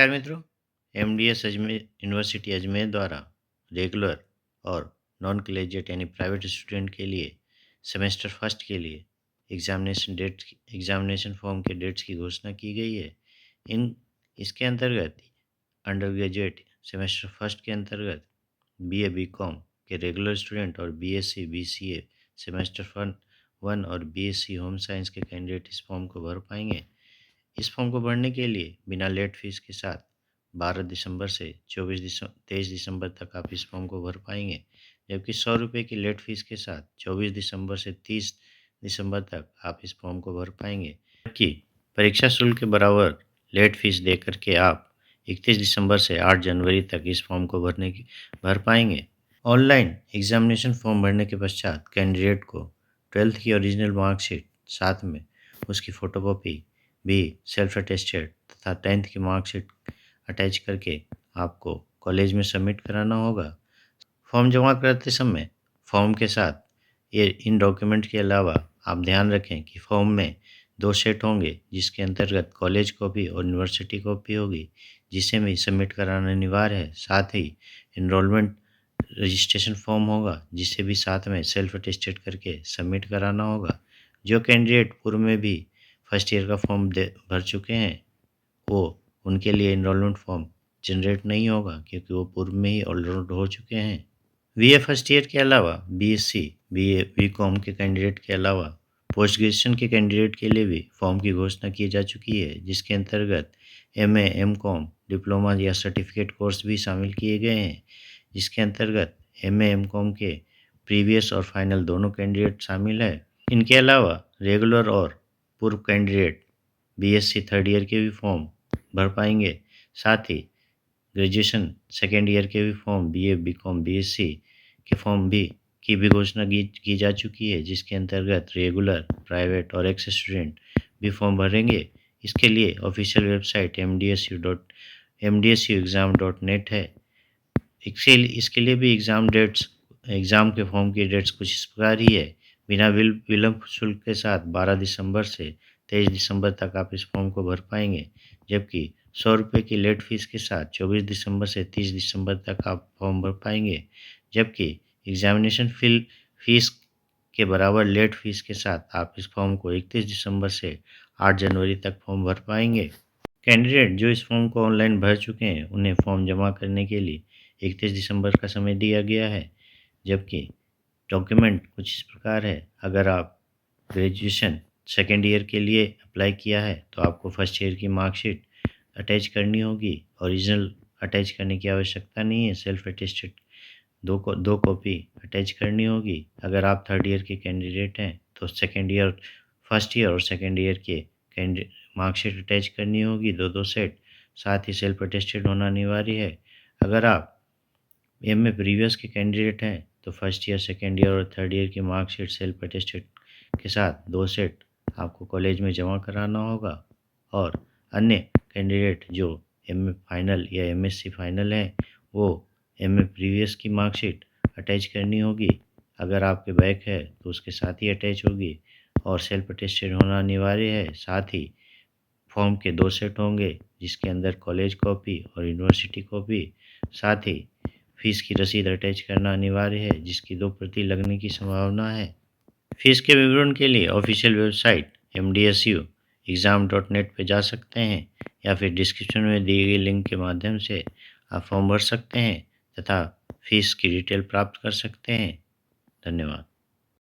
नमस्कार मित्रों। MDS Ajmer university Ajmer द्वारा रेगुलर और नॉन कॉलेजिएट यानी प्राइवेट स्टूडेंट के लिए सेमेस्टर फर्स्ट के लिए एग्जामिनेशन फॉर्म के डेट्स की घोषणा की गई है। इन इसके अंतर्गत अंडर ग्रेजुएट सेमेस्टर फर्स्ट के अंतर्गत बीए बीकॉम के रेगुलर स्टूडेंट और बीएससी बीसीए सेमेस्टर फन वन और बीएससी होम साइंस के कैंडिडेट इस फॉर्म को भर पाएंगे। इस फॉर्म को भरने के लिए बिना लेट फीस के साथ 12 दिसंबर से 23 दिसंबर तक आप इस फॉर्म को भर पाएंगे, जबकि 100 रुपये की लेट फीस के साथ 24 दिसंबर से 30 दिसंबर तक आप इस फॉर्म को भर पाएंगे। जबकि परीक्षा शुल्क के बराबर लेट फीस दे करके आप 31 दिसंबर से 8 जनवरी तक इस फॉर्म को भर पाएंगे। ऑनलाइन एग्जामिनेशन फॉर्म भरने के पश्चात कैंडिडेट को 12th की ओरिजिनल मार्कशीट साथ में उसकी फ़ोटोकॉपी भी सेल्फ अटेस्टेड तथा 10th की मार्कशीट अटैच करके आपको कॉलेज में सबमिट कराना होगा। फॉर्म जमा करते समय फॉर्म के साथ ये इन डॉक्यूमेंट के अलावा आप ध्यान रखें कि फॉर्म में 2 सेट होंगे, जिसके अंतर्गत कॉलेज कॉपी और यूनिवर्सिटी कॉपी होगी, जिसे भी सबमिट कराना अनिवार्य है। साथ ही इनरोलमेंट रजिस्ट्रेशन फॉर्म होगा, जिसे भी साथ में सेल्फ अटेस्टेड करके सबमिट कराना होगा। जो कैंडिडेट पूर्व में भी फर्स्ट ईयर का फॉर्म भर चुके हैं, वो उनके लिए इनरोलमेंट फॉर्म जनरेट नहीं होगा, क्योंकि वो पूर्व में ही ऑलरेडी हो चुके हैं। बीए फर्स्ट ईयर के अलावा बीएससी बीए बीकॉम के कैंडिडेट के अलावा पोस्ट ग्रेजुएशन के कैंडिडेट के लिए भी फॉर्म की घोषणा की जा चुकी है, जिसके अंतर्गत एमए एमकॉम डिप्लोमा या सर्टिफिकेट कोर्स भी शामिल किए गए हैं। जिसके अंतर्गत एमए एमकॉम के प्रीवियस और फाइनल दोनों कैंडिडेट शामिल है। इनके अलावा रेगुलर और पूर्व कैंडिडेट बीएससी थर्ड ईयर के भी फॉर्म भर पाएंगे। साथ ही ग्रेजुएशन सेकेंड ईयर के भी फॉर्म बीए बीकॉम बीएससी के फॉर्म की भी घोषणा की जा चुकी है, जिसके अंतर्गत रेगुलर प्राइवेट और एक्स स्टूडेंट भी फॉर्म भरेंगे। इसके लिए ऑफिशियल वेबसाइट mdsu.mdsuexam.net है। इसके लिए भी एग्ज़ाम के फॉर्म की डेट्स कुछ इस प्रकार ही है। बिना विलंब शुल्क के साथ 12 दिसंबर से 23 दिसंबर तक आप इस फॉर्म को भर पाएंगे, जबकि 100 रुपये की लेट फीस के साथ 24 दिसंबर से 30 दिसंबर तक आप फॉर्म भर पाएंगे। जबकि एग्जामिनेशन फीस के बराबर लेट फीस के साथ आप इस फॉर्म को 31 दिसंबर से 8 जनवरी तक फॉर्म भर पाएंगे। कैंडिडेट जो इस फॉर्म को ऑनलाइन भर चुके हैं, उन्हें फॉर्म जमा करने के लिए 31 दिसंबर का समय दिया गया है। जबकि डॉक्यूमेंट कुछ इस प्रकार है। अगर आप ग्रेजुएशन सेकेंड ईयर के लिए अप्लाई किया है, तो आपको फर्स्ट ईयर की मार्कशीट अटैच करनी होगी। ओरिजिनल अटैच करने की आवश्यकता नहीं है, सेल्फ अटेस्टेड दो कॉपी अटैच करनी होगी। अगर आप थर्ड ईयर के कैंडिडेट हैं, तो फर्स्ट ईयर और सेकेंड ईयर के मार्कशीट अटैच करनी होगी, दो सेट। साथ ही सेल्फ अटेस्टेड होना अनिवार्य है। अगर आप एमए प्रीवियस के कैंडिडेट हैं, तो फर्स्ट ईयर सेकेंड ईयर और थर्ड ईयर की मार्कशीट सेल्फ अटेस्टेड के साथ 2 सेट आपको कॉलेज में जमा कराना होगा। और अन्य कैंडिडेट जो एमए फाइनल या एमएससी फाइनल हैं, वो एमए प्रीवियस की मार्कशीट अटैच करनी होगी। अगर आपके बैक है तो उसके साथ ही अटैच होगी, और सेल्फ अटेस्टेड होना अनिवार्य है। साथ ही फॉर्म के 2 सेट होंगे, जिसके अंदर कॉलेज कॉपी और यूनिवर्सिटी कॉपी। साथ ही फीस की रसीद अटैच करना अनिवार्य है, जिसकी 2 प्रति लगने की संभावना है। फीस के विवरण के लिए ऑफिशियल वेबसाइट mdsuexam.net पे जा सकते हैं, या फिर डिस्क्रिप्शन में दिए गए लिंक के माध्यम से आप फॉर्म भर सकते हैं तथा फीस की डिटेल प्राप्त कर सकते हैं। धन्यवाद।